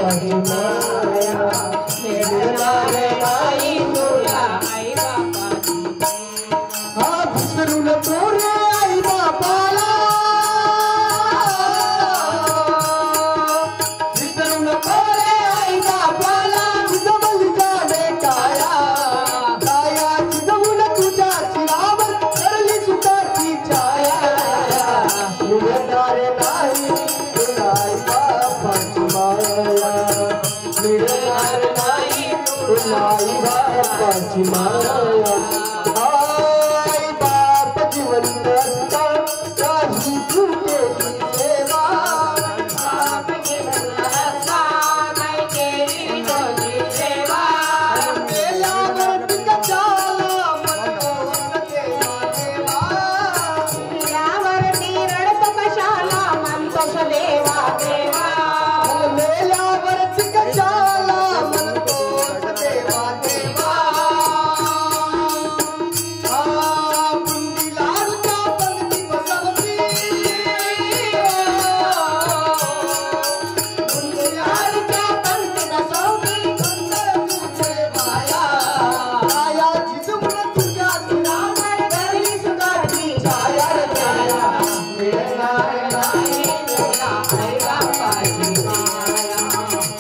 बापाची माया मिळणार नाही तुला आई बापाची हा विसरू नको रे आई बापाला विसरू नको रे आई बापाला जिजवलीचा काया काया जिजवून तुझ्या शिरावर करली सुखाची छाया मिळणार नाही तुला आई बापाची माया मिळणार नाही तुला आई बापाची माया आई बाप जिवंत असता काही तू केली सेवा बाप जिवंत असता नाही केली तुझी सेवा मेल्यावर कशाला मनतोस देवा देवा मेल्यावरती रडतो कशाला मनतोस देवा देवा मेल्यावरती कशाला मनतोस देवा देवा बुंदीलालच्या पंक्ती बसवती बुंदीलालच्या पंक्ती बसवती सुंदर तुझे माया माया जिजवून तुझ्या शिरावर धरली सुखाची छाया छाया मिळणार नाही तुला आई बापाची माया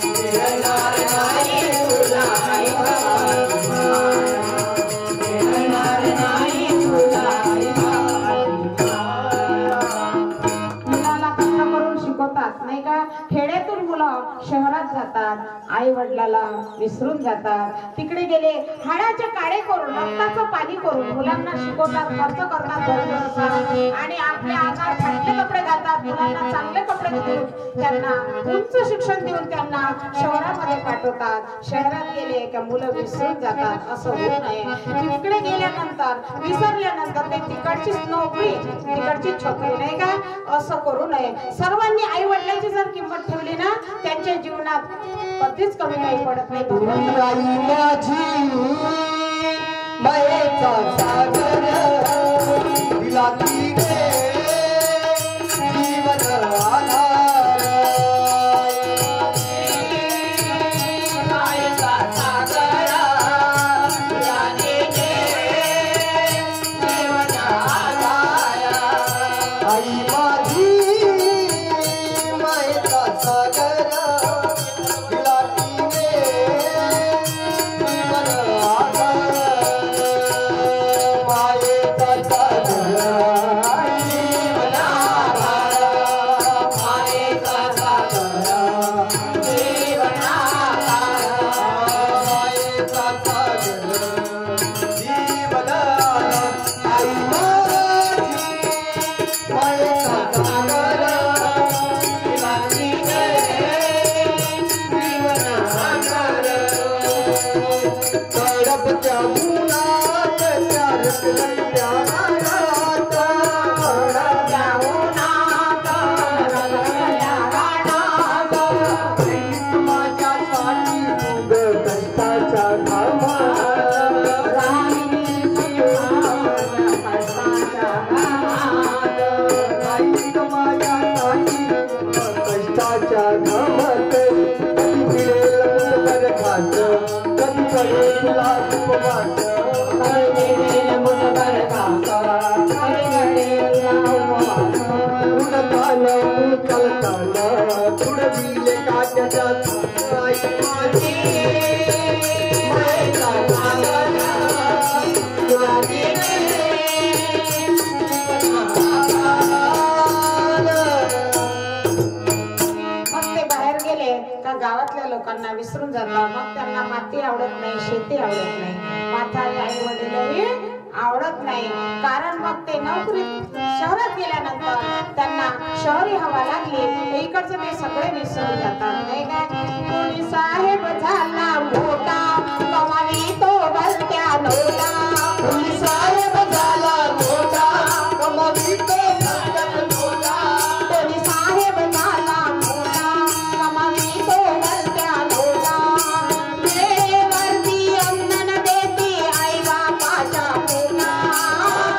मिळणार नाही तुला आई बापाची माया मिळणार नाही तुला आई बापाची माया मुलाला कष्ट करून शिकवतात नाही का खेड्यातून मुलं शहरात जातात आई वडिलाला विसरून जातात तिकडे गेले हाडाचे काळे करून रक्ताचं पाणी करून मुलांना शिकवतात खर्च करतात भरभरसा आणि आपले अंगावर फाटले कपडे घालतात मुलांना चांगले कपडे देऊन त्यांना उच्च शिक्षण देऊन त्यांना शहरामध्ये पाठवतात शहरात गेले का मुलं विसरून जातात असं होऊ नये तिकडे गेल्यानंतर विसरल्यानंतर ते तिकडचीच नोकरी तिकडची छोकरी नाही का असं करू नये सर्वांनी आई वडिलांची जर किंमत ठेवली ना त्यांच्या जीवनात कधीच कमी काही पडत नाही तुझी आई माझी मायेचा सागर दिला तिने जीवन आधार मायेचा सागर दिला तिने जीवन आधार आई माझी मायेचा सागर दिला तिने जीवन आधार मायेचा सागर जीवन आधार मायेचा सागर जीवन आधार मायेचा सागर जीवन आधार आई माझी मायेचा सागर दिला तिने जीवन आधार तडपत्या उन्हात त्या रखरखत्या रानात तडपत्या उन्हात रखरखत्या रानात प्रीत माझ्यासाठी उग कष्टाच्या घामात राहिली कष्टाच्या घामात प्रीत माझ्यासाठी कष्टाच्या घामात कधी मिळेल मुलभर घास कधी करेल तुला उपवास कधी मिळेल मुलभर घास कधी करेल तुला उपवास उडताना उचलताना तुडविले काट्याच्या आई माझी मायेचा सागर तुला तिने मग ते बाहेर गेले का गावातल्या लोकांना विसरून जातात मग त्यांना माती आवडत नाही शेती आवडत नाही म्हातारे आई वडीलही आवडत नाही कारण मग ते नोकरीत शहरात गेल्यानंतर त्यांना शहरी हवा लागली इकडचं ते सगळे विसरून जातात नाही काय कोणी साहेब झाला मोठा कमावी तो भलत्या नोटा कोणी साहेब झाला मोठा कमावी तो भलत्या नोटा कोणी साहेब झाला मोठा कमावी तो भलत्या नोटा वेळेवरती अन्न न देती आई बापाच्या पोटा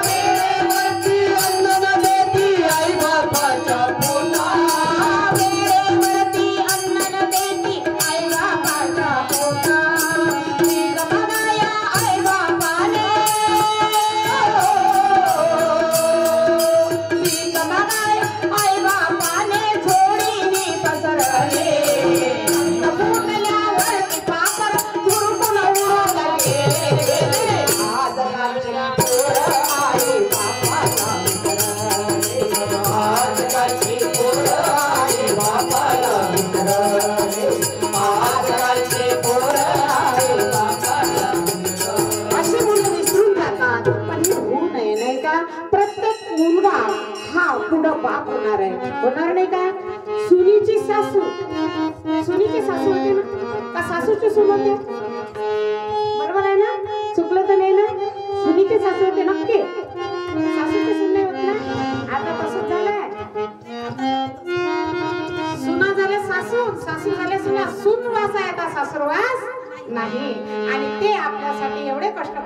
वेळेवरती अन्न न देती आई बापाच्या पोटा वेळेवरती अन्न न देती आजकालचे पोरं आहे बापाला असे मुलं विसरून जातात. पण हे होऊ नये नाही का. प्रत्येक मुलगा हा पुढं बाप होणार आहे, होणार नाही का. सुनीची सासू होते ना का सासूची सून होते, बरोबर आहे ना, चुकलं तर नाही ना. सुनीची सासू होते नक्की, सासूची सून नाही होत ना. आता तसंच झालंय, सुना झाल्या सासू, सासू झाल्या सुना. सून वास आहे आता, सासूरवास नाही. आणि ते आपल्यासाठी एवढे कष्ट